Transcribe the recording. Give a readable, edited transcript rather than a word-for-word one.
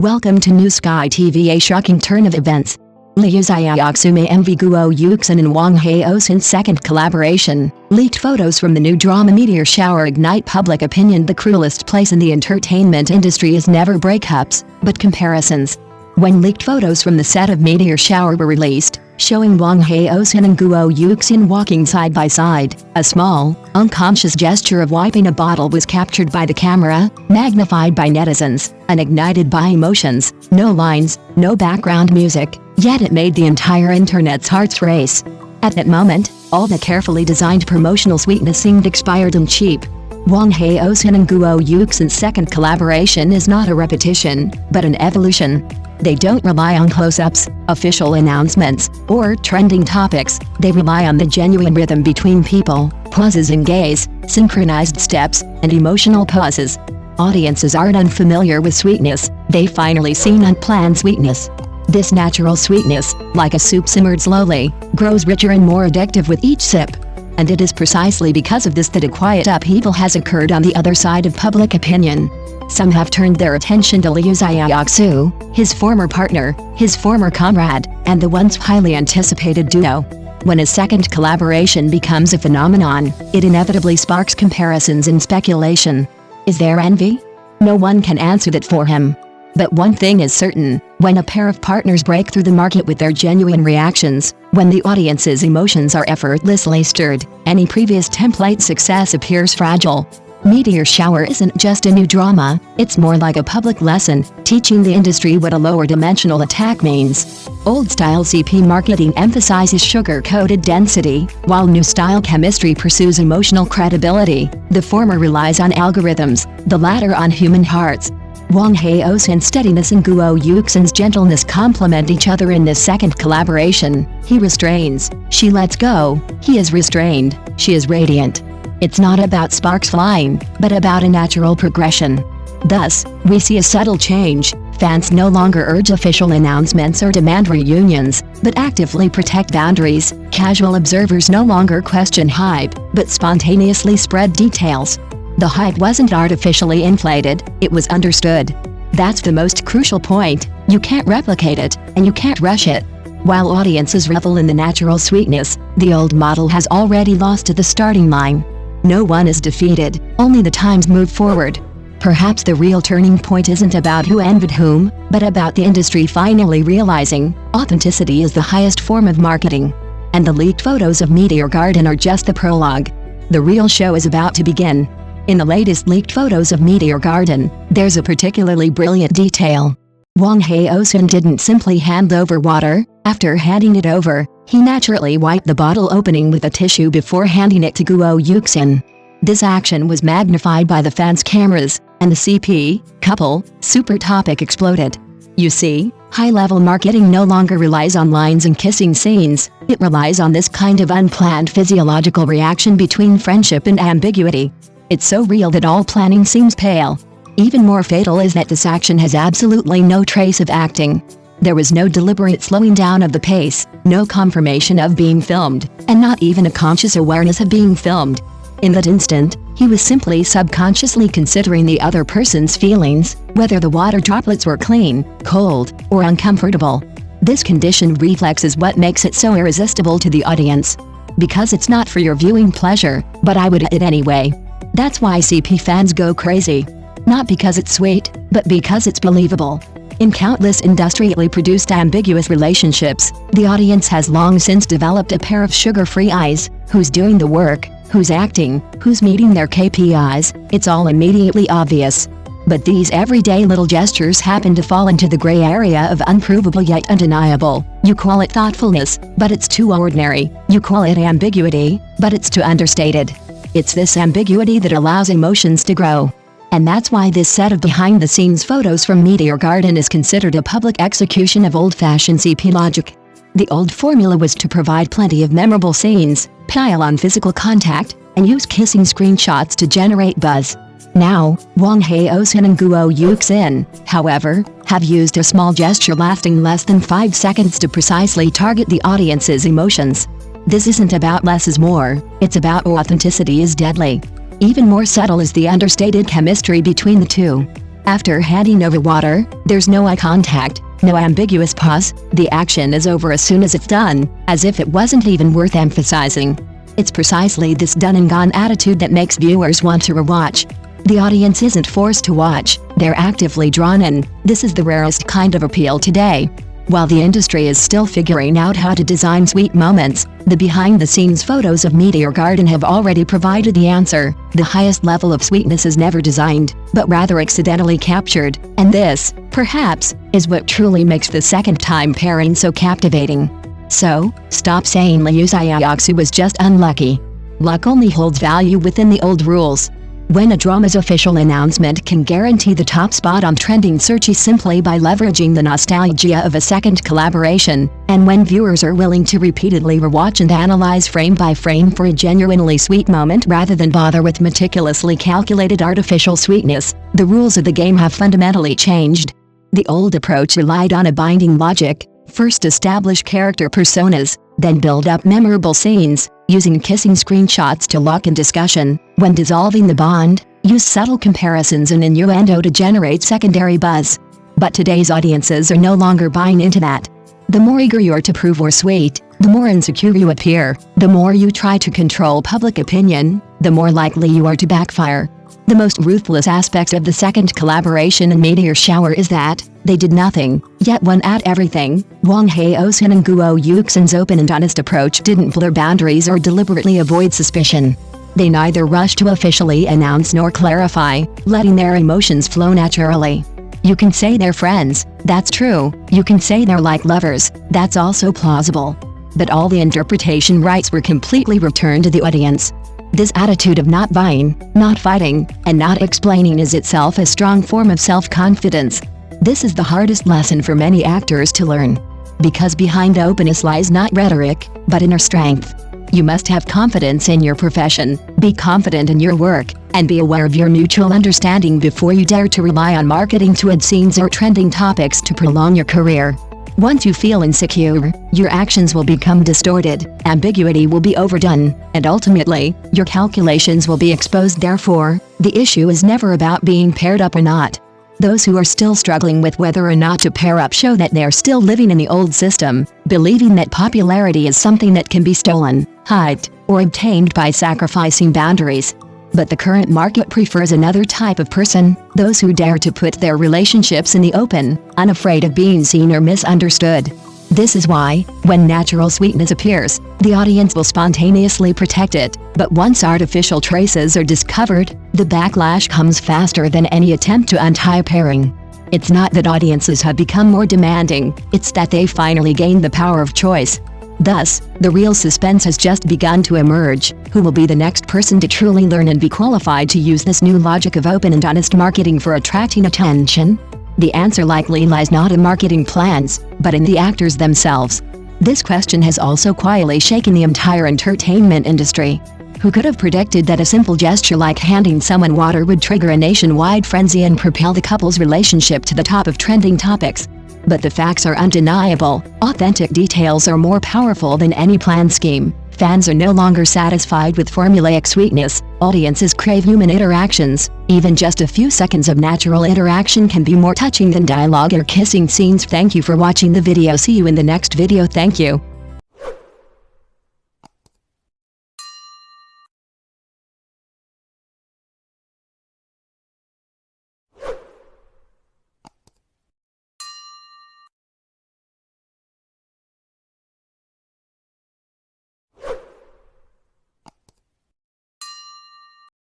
Welcome to New Sky TV. A shocking turn of events. Liu Xiaoxu may envy Guo Yuxin and Wang Haozhen's second collaboration. Leaked photos from the new drama Meteor shower ignite public opinion. The cruelest place in the entertainment industry is never breakups, but comparisons. When leaked photos from the set of Meteor shower were released, showing Wang Haozhen and Guo Yuxin walking side by side, a small, unconscious gesture of wiping a bottle was captured by the camera, magnified by netizens, and ignited by emotions. No lines, no background music, yet it made the entire internet's hearts race. At that moment, all the carefully designed promotional sweetness seemed expired and cheap. Wang Haozhen and Guo Yuxin's second collaboration is not a repetition, but an evolution. They don't rely on close-ups, official announcements, or trending topics. They rely on the genuine rhythm between people, pauses in gaze, synchronized steps, and emotional pauses. Audiences aren't unfamiliar with sweetness, they've finally seen unplanned sweetness. This natural sweetness, like a soup simmered slowly, grows richer and more addictive with each sip. And it is precisely because of this that a quiet upheaval has occurred on the other side of public opinion. Some have turned their attention to Liu Xiaoxu, his former partner, his former comrade, and the once highly anticipated duo. When a second collaboration becomes a phenomenon, it inevitably sparks comparisons and speculation. Is there envy? No one can answer that for him. But one thing is certain, when a pair of partners break through the market with their genuine reactions, when the audience's emotions are effortlessly stirred, any previous template success appears fragile. Meteor shower isn't just a new drama, it's more like a public lesson, teaching the industry what a lower dimensional attack means. Old-style CP marketing emphasizes sugar-coated density, while new-style chemistry pursues emotional credibility. The former relies on algorithms, the latter on human hearts. Wang Haozhen's steadiness and Guo Yuxin's gentleness complement each other in this second collaboration. He restrains, she lets go, he is restrained, she is radiant. It's not about sparks flying, but about a natural progression. Thus, we see a subtle change. Fans no longer urge official announcements or demand reunions, but actively protect boundaries. Casual observers no longer question hype, but spontaneously spread details. The hype wasn't artificially inflated, it was understood. That's the most crucial point. You can't replicate it, and you can't rush it. While audiences revel in the natural sweetness, the old model has already lost to the starting line. No one is defeated, only the times move forward. Perhaps the real turning point isn't about who envied whom, but about the industry finally realizing authenticity is the highest form of marketing. And the leaked photos of Meteor Garden are just the prologue. The real show is about to begin. In the latest leaked photos of Meteor Garden, there's a particularly brilliant detail. Wang Haozhen didn't simply hand over water. After handing it over, he naturally wiped the bottle opening with a tissue before handing it to Guo Yuxin. This action was magnified by the fans' cameras, and the CP, couple, super topic exploded. You see, high-level marketing no longer relies on lines and kissing scenes, it relies on this kind of unplanned physiological reaction between friendship and ambiguity. It's so real that all planning seems pale. Even more fatal is that this action has absolutely no trace of acting. There was no deliberate slowing down of the pace, no confirmation of being filmed, and not even a conscious awareness of being filmed. In that instant, he was simply subconsciously considering the other person's feelings, whether the water droplets were clean, cold, or uncomfortable. This conditioned reflex is what makes it so irresistible to the audience. Because it's not for your viewing pleasure, but I would it anyway. That's why CP fans go crazy. Not because it's sweet, but because it's believable. In countless industrially produced ambiguous relationships, the audience has long since developed a pair of sugar-free eyes. Who's doing the work, who's acting, who's meeting their KPIs, it's all immediately obvious. But these everyday little gestures happen to fall into the gray area of unprovable yet undeniable. You call it thoughtfulness, but it's too ordinary. You call it ambiguity, but it's too understated. It's this ambiguity that allows emotions to grow. And that's why this set of behind-the-scenes photos from Meteor Garden is considered a public execution of old-fashioned CP logic. The old formula was to provide plenty of memorable scenes, pile on physical contact, and use kissing screenshots to generate buzz. Now, Wang Haozhen and Guo Yuxin, however, have used a small gesture lasting less than 5 seconds to precisely target the audience's emotions. This isn't about less is more, it's about authenticity is deadly. Even more subtle is the understated chemistry between the two. After handing over water, there's no eye contact, no ambiguous pause, the action is over as soon as it's done, as if it wasn't even worth emphasizing. It's precisely this done-and-gone attitude that makes viewers want to rewatch. The audience isn't forced to watch, they're actively drawn in. This is the rarest kind of appeal today. While the industry is still figuring out how to design sweet moments, the behind-the-scenes photos of Meteor Garden have already provided the answer. The highest level of sweetness is never designed, but rather accidentally captured, and this, perhaps, is what truly makes the second-time pairing so captivating. So, stop saying Liu Xiaoxu was just unlucky. Luck only holds value within the old rules. When a drama's official announcement can guarantee the top spot on trending searches simply by leveraging the nostalgia of a second collaboration, and when viewers are willing to repeatedly rewatch and analyze frame by frame for a genuinely sweet moment rather than bother with meticulously calculated artificial sweetness, the rules of the game have fundamentally changed. The old approach relied on a binding logic: first establish character personas, then build up memorable scenes, using kissing screenshots to lock in discussion. When dissolving the bond, use subtle comparisons and innuendo to generate secondary buzz. But today's audiences are no longer buying into that. The more eager you're to prove you're sweet, the more insecure you appear. The more you try to control public opinion, the more likely you are to backfire. The most ruthless aspect of the second collaboration in Meteor Shower is that they did nothing, yet went at everything. Wang Haozhen and Yuxin's open and honest approach didn't blur boundaries or deliberately avoid suspicion. They neither rushed to officially announce nor clarify, letting their emotions flow naturally. You can say they're friends, that's true. You can say they're like lovers, that's also plausible. But all the interpretation rights were completely returned to the audience. This attitude of not buying, not fighting, and not explaining is itself a strong form of self-confidence. This is the hardest lesson for many actors to learn. Because behind openness lies not rhetoric, but inner strength. You must have confidence in your profession, be confident in your work, and be aware of your mutual understanding before you dare to rely on marketing to add scenes or trending topics to prolong your career. Once you feel insecure, your actions will become distorted, ambiguity will be overdone, and ultimately, your calculations will be exposed. Therefore, the issue is never about being paired up or not. Those who are still struggling with whether or not to pair up show that they're still living in the old system, believing that popularity is something that can be stolen, hyped, or obtained by sacrificing boundaries. But the current market prefers another type of person, those who dare to put their relationships in the open, unafraid of being seen or misunderstood. This is why, when natural sweetness appears, the audience will spontaneously protect it, but once artificial traces are discovered, the backlash comes faster than any attempt to untie pairing. It's not that audiences have become more demanding, it's that they finally gained the power of choice. Thus, the real suspense has just begun to emerge. Who will be the next person to truly learn and be qualified to use this new logic of open and honest marketing for attracting attention? The answer likely lies not in marketing plans, but in the actors themselves. This question has also quietly shaken the entire entertainment industry. Who could have predicted that a simple gesture like handing someone water would trigger a nationwide frenzy and propel the couple's relationship to the top of trending topics? But the facts are undeniable. Authentic details are more powerful than any planned scheme. Fans are no longer satisfied with formulaic sweetness. Audiences crave human interactions. Even just a few seconds of natural interaction can be more touching than dialogue or kissing scenes. Thank you for watching the video. See you in the next video. Thank you.